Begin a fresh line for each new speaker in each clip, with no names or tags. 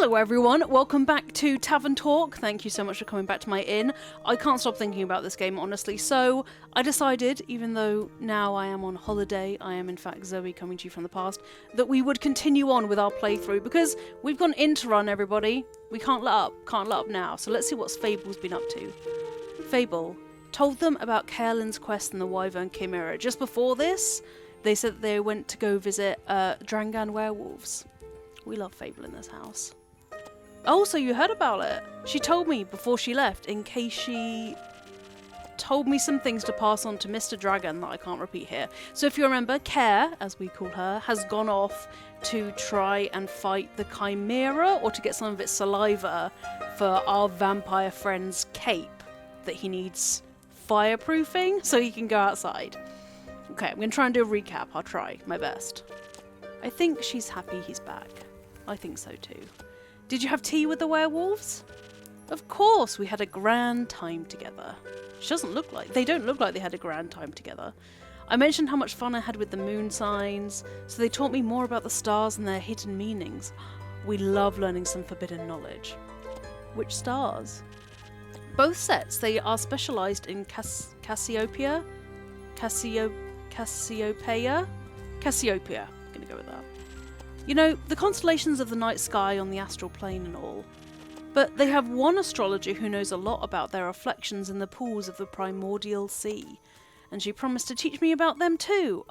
Hello everyone, welcome back to Tavern Talk. Thank you so much for coming back to my inn. I can't stop thinking about this game, honestly, so I decided, even though now I am on holiday, I am in fact Zoe coming to you from the past, that we would continue on with our playthrough, because we've got an inn to run, everybody. We can't let up now, so let's see what Fable's been up to. Fable told them about Kaelin's quest in the Wyvern Chimera. Just before this, they said that they went to go visit Drangan werewolves. We love Fable in this house. Oh, so you heard about it. She told me before she left, in case she told me some things to pass on to Mr. Dragon that I can't repeat here. So if you remember, Care, as we call her, has gone off to try and fight the Chimera, or to get some of its saliva for our vampire friend's cape that he needs fireproofing so he can go outside. Okay, I'm going to try and do a recap. I'll try my best. I think she's happy he's back. I think so too. Did you have tea with the werewolves? Of course, we had a grand time together. They don't look like they had a grand time together. I mentioned how much fun I had with the moon signs, so they taught me more about the stars and their hidden meanings. We love learning some forbidden knowledge. Which stars? Both sets, they are specialised in Cassiopeia? Cassiopeia? Cassiopeia. I'm going to go with that. You know, the constellations of the night sky on the astral plane and all. But they have one astrologer who knows a lot about their reflections in the pools of the primordial sea. And she promised to teach me about them too.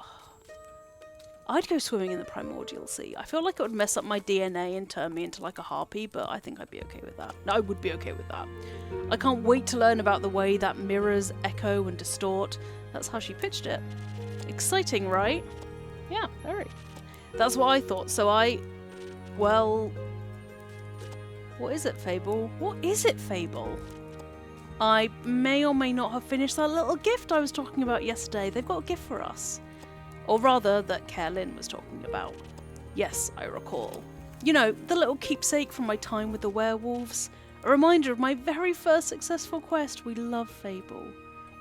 I'd go swimming in the primordial sea. I feel like it would mess up my DNA and turn me into like a harpy, but I think I'd be okay with that. No, I would be okay with that. I can't wait to learn about the way that mirrors echo and distort. That's how she pitched it. Exciting, right? Yeah, very. That's what I thought, so well... What is it, Fable? What is it, Fable? I may or may not have finished that little gift I was talking about yesterday. They've got a gift for us. Or rather, that Kaelin was talking about. Yes, I recall. You know, the little keepsake from my time with the werewolves. A reminder of my very first successful quest. We love Fable.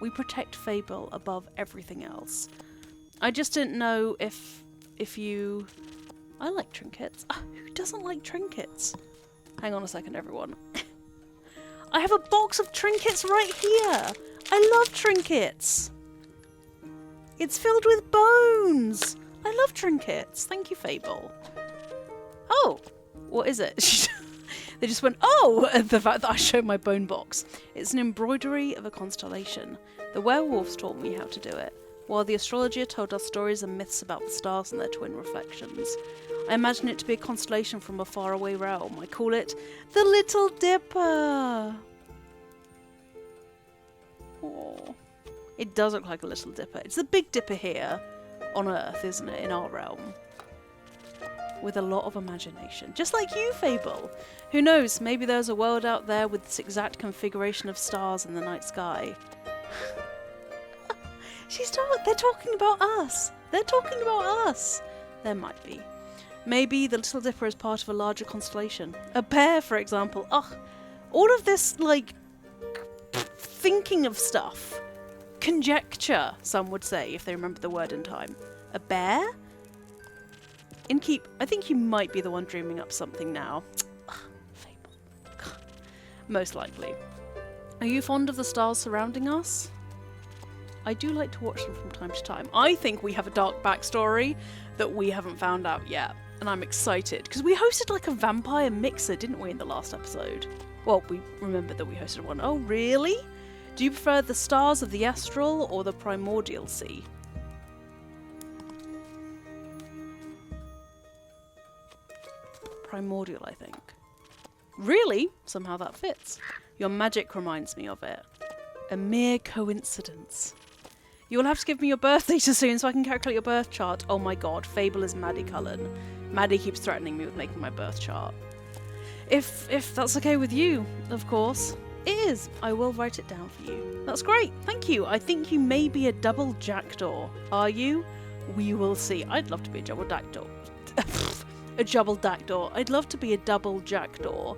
We protect Fable above everything else. I just didn't know if you... I like trinkets. Who doesn't like trinkets? Hang on a second, everyone. I have a box of trinkets right here. I love trinkets. It's filled with bones. I love trinkets. Thank you, Fable. Oh, what is it? They just went, oh, at the fact that I showed my bone box. It's an embroidery of a constellation. The werewolves taught me how to do it, while the astrologer told us stories and myths about the stars and their twin reflections. I imagine it to be a constellation from a faraway realm. I call it the Little Dipper. Oh, it does look like a Little Dipper. It's the Big Dipper here on Earth, isn't it, in our realm? With a lot of imagination. Just like you, Fable. Who knows, maybe there's a world out there with this exact configuration of stars in the night sky. They're talking about us. They're talking about us. There might be. Maybe the Little Dipper is part of a larger constellation. A bear, for example. Ugh. All of this, like, thinking of stuff. Conjecture, some would say, if they remember the word in time. A bear? Inkeep, I think you might be the one dreaming up something now. Ugh, Fable. Most likely. Are you fond of the stars surrounding us? I do like to watch them from time to time. I think we have a dark backstory that we haven't found out yet. And I'm excited. Because we hosted like a vampire mixer, didn't we, in the last episode? Well, we remember that we hosted one. Oh, really? Do you prefer the stars of the astral or the primordial sea? Primordial, I think. Really? Somehow that fits. Your magic reminds me of it. A mere coincidence. You'll have to give me your birth data soon so I can calculate your birth chart. Oh my god, Fable is Maddie Cullen. Maddie keeps threatening me with making my birth chart. If that's okay with you, of course. It is. I will write it down for you. That's great. Thank you. I think you may be a double jackdaw. Are you? We will see. I'd love to be a double jackdaw. A double jackdaw. I'd love to be a double jackdaw.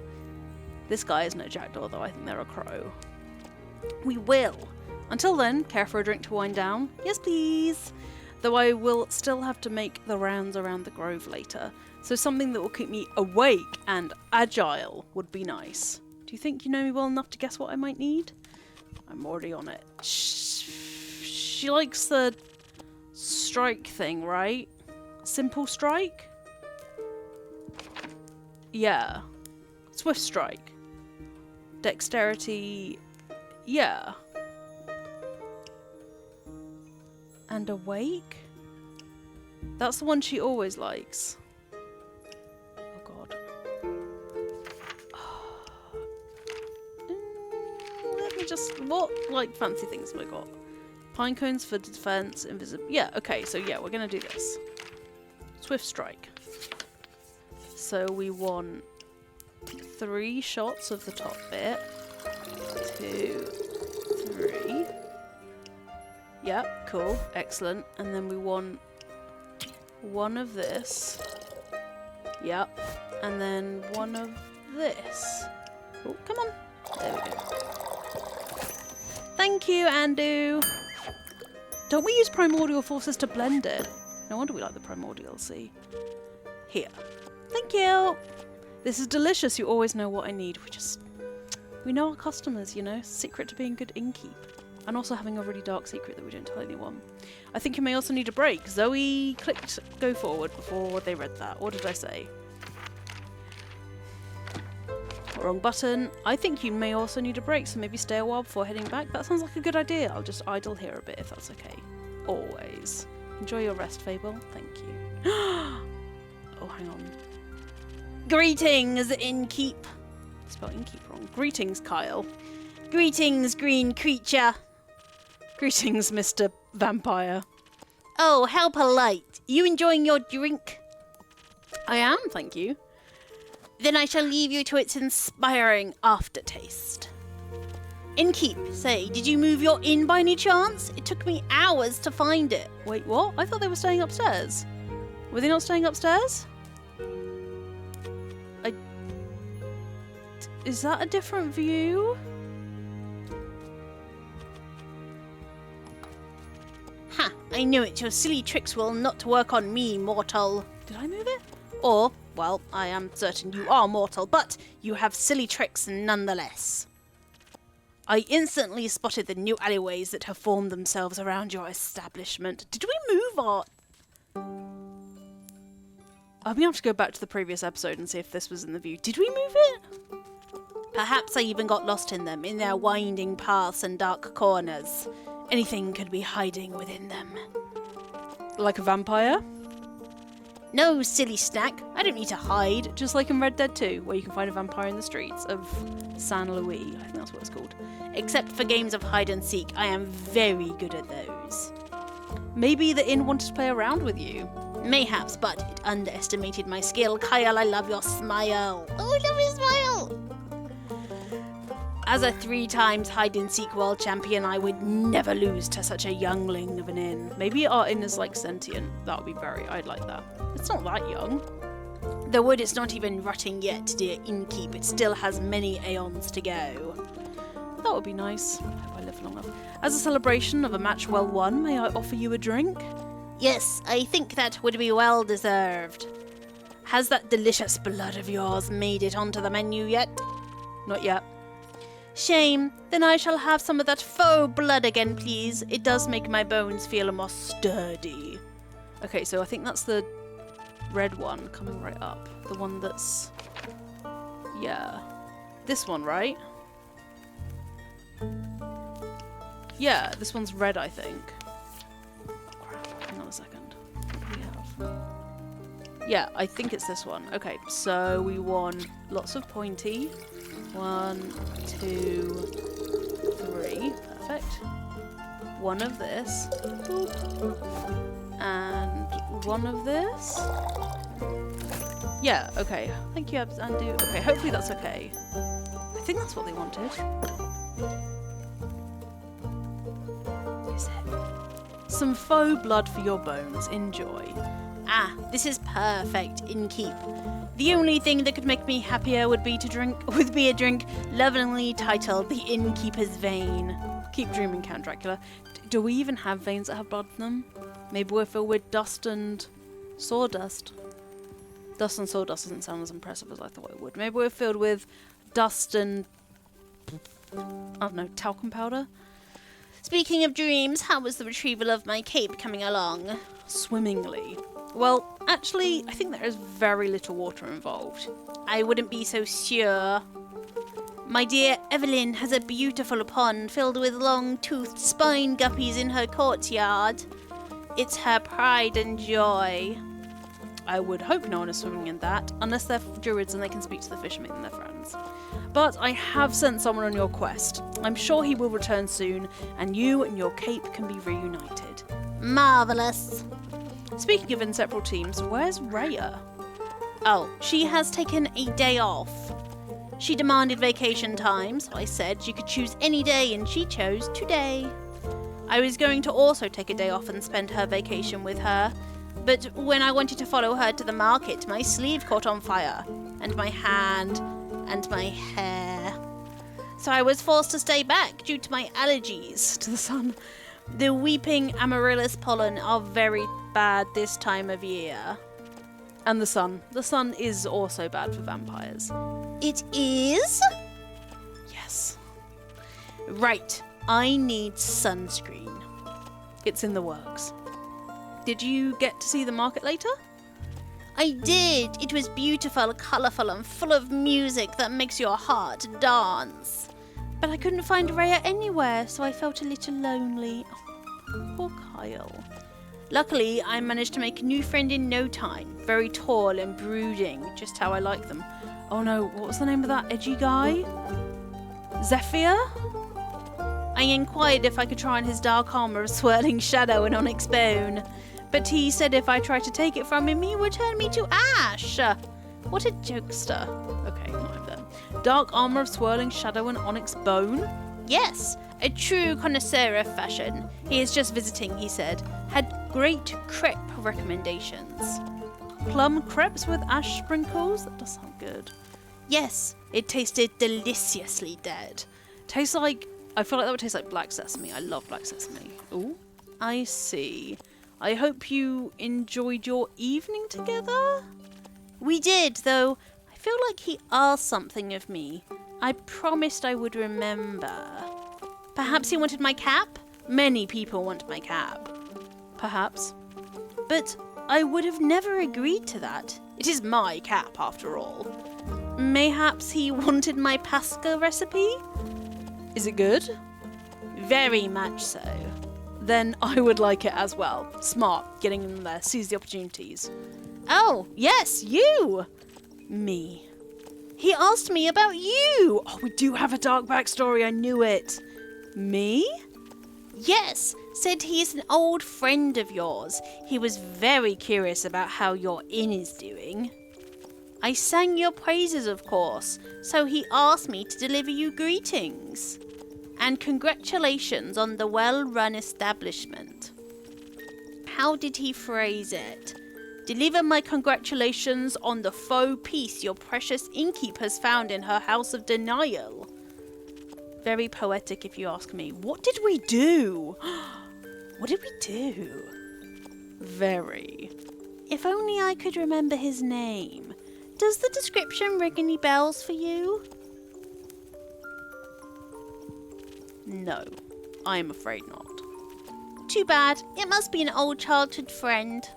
This guy isn't a jackdaw though. I think they're a crow. We will. Until then, care for a drink to wind down? Yes, please. Though I will still have to make the rounds around the grove later, So something that will keep me awake and agile would be nice. Do you think you know me well enough to guess what I might need? I'm already on it. She likes the strike thing, right? Simple strike? Yeah. Swift strike. Dexterity. Yeah. And awake? That's the one she always likes. Oh god. Let me just... What, like, fancy things have I got? Pine cones for defense, invisible... Yeah, okay, so yeah, we're gonna do this. Swift strike. So we want 3 shots of the top bit. 2, 3. Yep, cool, excellent. And then we want 1 of this. Yep. And then 1 of this. Oh, come on. There we go. Thank you, Andu. Don't we use primordial forces to blend it? No wonder we like the primordial, see? Here. Thank you. This is delicious. You always know what I need. We know our customers, you know? Secret to being good innkeep. And also having a really dark secret that we don't tell anyone. I think you may also need a break. Zoe clicked go forward before they read that. What did I say? Wrong button. I think you may also need a break, so maybe stay a while before heading back. That sounds like a good idea. I'll just idle here a bit if that's okay. Always. Enjoy your rest, Fable. Thank you. Oh, hang on. Greetings, innkeep. Spelled innkeep wrong. Greetings, Kyle. Greetings, green creature. Greetings, Mr. Vampire. Oh, how polite. You enjoying your drink? I am, thank you. Then I shall leave you to its inspiring aftertaste. Innkeep, say, did you move your inn by any chance? It took me hours to find it. Wait, what? I thought they were staying upstairs. Were they not staying upstairs? Is that a different view? Ha! I knew it. Your silly tricks will not work on me, mortal. Did I move it? Or, well, I am certain you are mortal, but you have silly tricks nonetheless. I instantly spotted the new alleyways that have formed themselves around your establishment. Did we move our... I'm going to have to go back to the previous episode and see if this was in the view. Did we move it? Perhaps I even got lost in them, in their winding paths and dark corners. Anything could be hiding within them. Like a vampire? No, silly snack. I don't need to hide. Just like in Red Dead 2, where you can find a vampire in the streets of San Luis. I think that's what it's called. Except for games of hide and seek, I am very good at those. Maybe the inn wanted to play around with you. Mayhaps, but it underestimated my skill. Kyle, I love your smile. Oh, I love your smile. As a 3-time hide-and-seek world champion, I would never lose to such a youngling of an inn. Maybe our inn is like sentient. That would be I'd like that. It's not that young. The wood is not even rotting yet, dear innkeep. It still has many aeons to go. That would be nice. I hope I live long enough. As a celebration of a match well won, may I offer you a drink? Yes, I think that would be well deserved. Has that delicious blood of yours made it onto the menu yet? Not yet. Shame. Then I shall have some of that faux blood again, please. It does make my bones feel more sturdy. Okay, so I think that's the red one coming right up. The one that's... Yeah. This one, right? Yeah, this one's red, I think. Oh, crap. Hang on a second. What do we have? Yeah, I think it's this one. Okay, so we want lots of pointy. 1, 2, 3. Perfect. 1 of this. And 1 of this. Yeah, okay. Thank you, Andu. Okay, hopefully that's okay. I think that's what they wanted. Is it? Some faux blood for your bones. Enjoy. Ah, this is perfect, innkeep. The only thing that could make me happier would be a drink lovingly titled The Innkeeper's Vein. Keep dreaming, Count Dracula. Do we even have veins that have blood in them? Maybe we're filled with dust and sawdust. Dust and sawdust doesn't sound as impressive as I thought it would. Maybe we're filled with dust and, I don't know, talcum powder?
Speaking of dreams, how was the retrieval of my cape coming along?
Swimmingly. Well, actually, I think there is very little water involved.
I wouldn't be so sure. My dear Evelyn has a beautiful pond filled with long-toothed spine guppies in her courtyard. It's her pride and joy.
I would hope no one is swimming in that, unless they're druids and they can speak to the fishermen and their friends. But I have sent someone on your quest. I'm sure he will return soon, and you and your cape can be reunited.
Marvellous.
Speaking of inseparable teams, where's Rhea?
Oh, she has taken a day off. She demanded vacation time, so I said she could choose any day, and she chose today. I was going to also take a day off and spend her vacation with her, but when I wanted to follow her to the market, my sleeve caught on fire, and my hand, and my hair. So I was forced to stay back due to my allergies to the sun. The weeping amaryllis pollen are very bad this time of year.
And the sun. The sun is also bad for vampires.
It is?
Yes.
Right. I need sunscreen.
It's in the works. Did you get to see the market later?
I did. It was beautiful, colourful, and full of music that makes your heart dance. But I couldn't find Rhea anywhere, so I felt a little lonely.
Oh, poor Kyle.
Luckily, I managed to make a new friend in no time. Very tall and brooding, just how I like them.
Oh no, what was the name of that edgy guy? Zephyr?
I inquired if I could try on his dark armour of swirling shadow and onyx bone, but he said if I tried to take it from him, he would turn me to ash. What a jokester.
Okay, not him then. Dark armour of swirling shadow and onyx bone?
Yes, a true connoisseur of fashion. He is just visiting, he said. Had great crepe recommendations.
Plum crepes with ash sprinkles? That does sound good.
Yes, it tasted deliciously dead.
Tastes like... I feel like that would taste like black sesame. I love black sesame. Ooh, I see. I hope you enjoyed your evening together?
We did, though I feel like he asked something of me. I promised I would remember. Perhaps he wanted my cap? Many people want my cap.
Perhaps.
But I would have never agreed to that. It is my cap, after all. Mayhaps he wanted my Pasca recipe?
Is it good?
Very much so.
Then I would like it as well. Smart, getting in there, seize the opportunities.
Oh, yes, you!
Me.
He asked me about you!
Oh, we do have a dark backstory, I knew it. Me?
Yes, said he is an old friend of yours. He was very curious about how your inn is doing. I sang your praises, of course, so he asked me to deliver you greetings. And congratulations on the well-run establishment. How did he phrase it? Deliver my congratulations on the faux peace your precious innkeeper's found in her house of denial. Very poetic, if you ask me.
What did we do? What did we do? Very.
If only I could remember his name. Does the description ring any bells for you?
No, I'm afraid not.
Too bad. It must be an old childhood friend.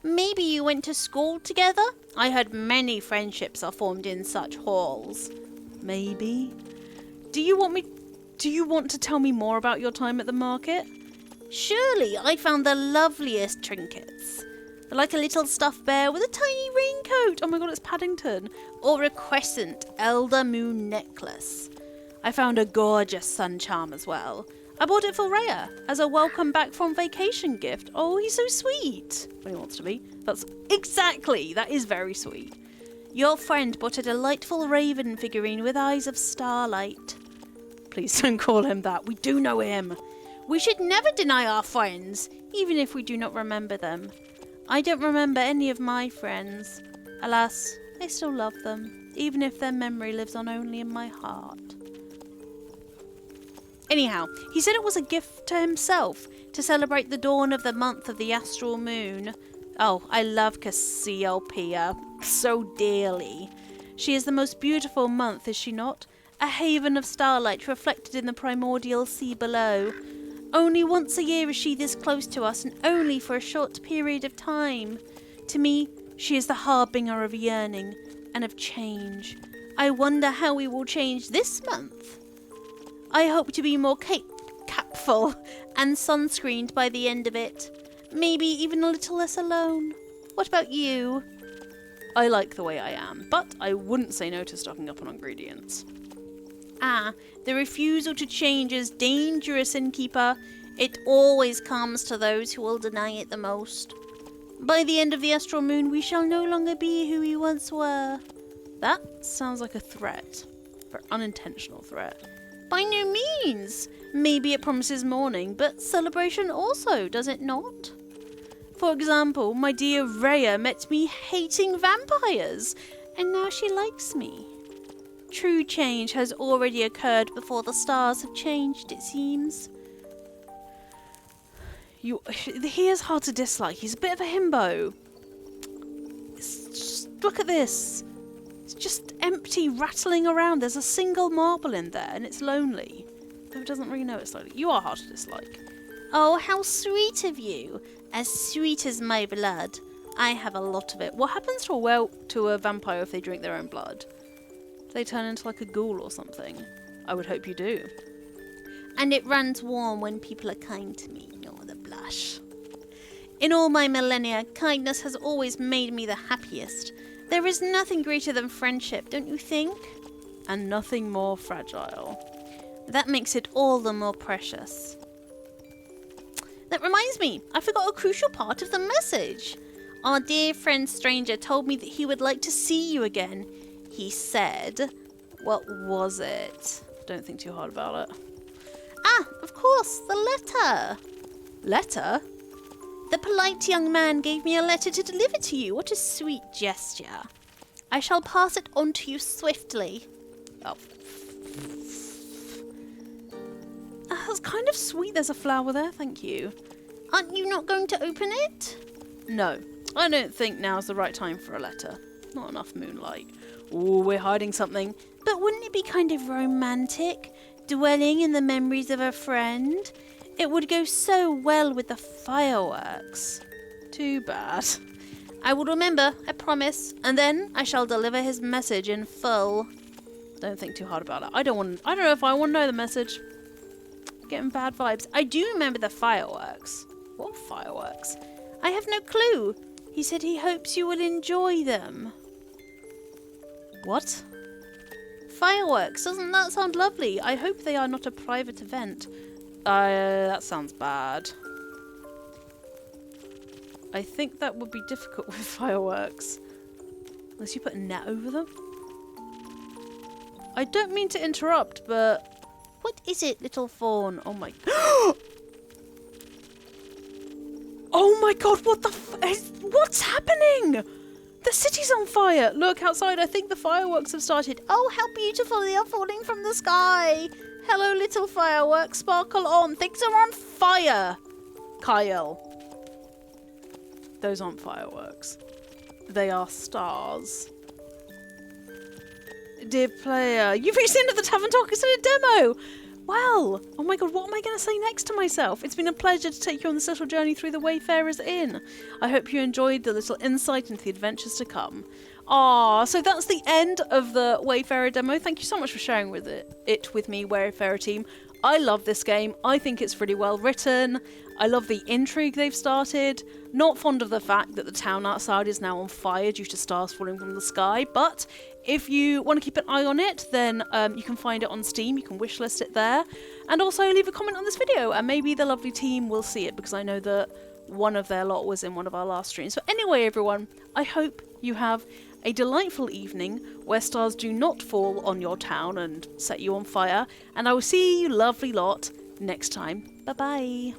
Maybe you went to school together? I heard many friendships are formed in such halls.
Maybe. Do you want to tell me more about your time at the market?
Surely, I found the loveliest trinkets. Like a little stuffed bear with a tiny raincoat.
Oh my god, it's Paddington.
Or a crescent elder moon necklace.
I found a gorgeous sun charm as well. I bought it for Rhea as a welcome back from vacation gift. Oh, he's so sweet. When he wants to be. That is very sweet.
Your friend bought a delightful raven figurine with eyes of starlight.
Please don't call him that. We do know him.
We should never deny our friends, even if we do not remember them. I don't remember any of my friends. Alas, I still love them, even if their memory lives on only in my heart. Anyhow, he said it was a gift to himself to celebrate the dawn of the month of the astral moon. Oh, I love Cassiopeia.
so dearly. She is the most beautiful month, is she not? A haven of starlight reflected in the primordial sea below. Only once a year is she this close to us, and only for a short period of time. To me, she is the harbinger of yearning and of change. I wonder how we will change this month. I hope to be more capful and sunscreened by the end of it. Maybe even a little less alone. What about you? I like the way I am, but I wouldn't say no to stocking up on ingredients.
Ah, the refusal to change is dangerous, innkeeper. It always comes to those who will deny it the most. By the end of the astral moon, we shall no longer be who we once were.
That sounds like a threat. An unintentional threat.
By no means. Maybe it promises mourning, but celebration also, does it not?
For example, my dear Rhea met me hating vampires, and now she likes me.
True change has already occurred before the stars have changed, it seems.
He is hard to dislike. He's a bit of a himbo. Look at this. It's just empty, rattling around. There's a single marble in there, and it's lonely. Though it doesn't really know it's lonely. You are hard to dislike.
Oh, how sweet of you. As sweet as my blood. I have a lot of it.
What happens to a vampire if they drink their own blood? Do they turn into like a ghoul or something? I would hope you do.
And it runs warm when people are kind to me. Oh, the blush. In all my millennia, kindness has always made me the happiest. There is nothing greater than friendship, don't you think?
And nothing more fragile.
That makes it all the more precious. That reminds me, I forgot a crucial part of the message. Our dear friend Stranger told me that he would like to see you again. He said...
What was it? Don't think too hard about it.
Ah, of course, the letter.
Letter?
The polite young man gave me a letter to deliver to you. What a sweet gesture. I shall pass it on to you swiftly.
Oh. That's kind of sweet. There's a flower there. Thank you.
Aren't you not going to open it?
No. I don't think now's the right time for a letter. Not enough moonlight. Ooh, we're hiding something.
But wouldn't it be kind of romantic? Dwelling in the memories of a friend? It would go so well with the fireworks.
Too bad.
I will remember, I promise. And then I shall deliver his message in full.
Don't think too hard about it. I don't know if I want to know the message. Getting bad vibes. I do remember the fireworks. What fireworks?
I have no clue. He said he hopes you will enjoy them.
What?
Fireworks. Doesn't that sound lovely?
I hope they are not a private event. That sounds bad. I think that would be difficult with fireworks. Unless you put a net over them. I don't mean to interrupt, but...
What is it, little fawn?
Oh my... Oh my god, what the what's happening? The city's on fire. Look outside, I think the fireworks have started.
Oh, how beautiful they are falling from the sky. Hello, little fireworks, sparkle on. Things are on fire.
Kyle. Those aren't fireworks. They are stars. Dear player, you've reached the end of the Tavern Talk. It's a demo. Well, oh my god, what am I going to say next to myself? It's been a pleasure to take you on this little journey through the Wayfarer's Inn. I hope you enjoyed the little insight into the adventures to come. So that's the end of the Wayfarer demo. Thank you so much for sharing it with me, Wayfarer team. I love this game. I think it's really well written. I love the intrigue they've started. Not fond of the fact that the town outside is now on fire due to stars falling from the sky, but if you want to keep an eye on it, then you can find it on Steam. You can wishlist it there. And also leave a comment on this video, and maybe the lovely team will see it, because I know that one of their lot was in one of our last streams. But anyway, everyone, I hope you have a delightful evening where stars do not fall on your town and set you on fire. And I will see you lovely lot next time. Bye-bye.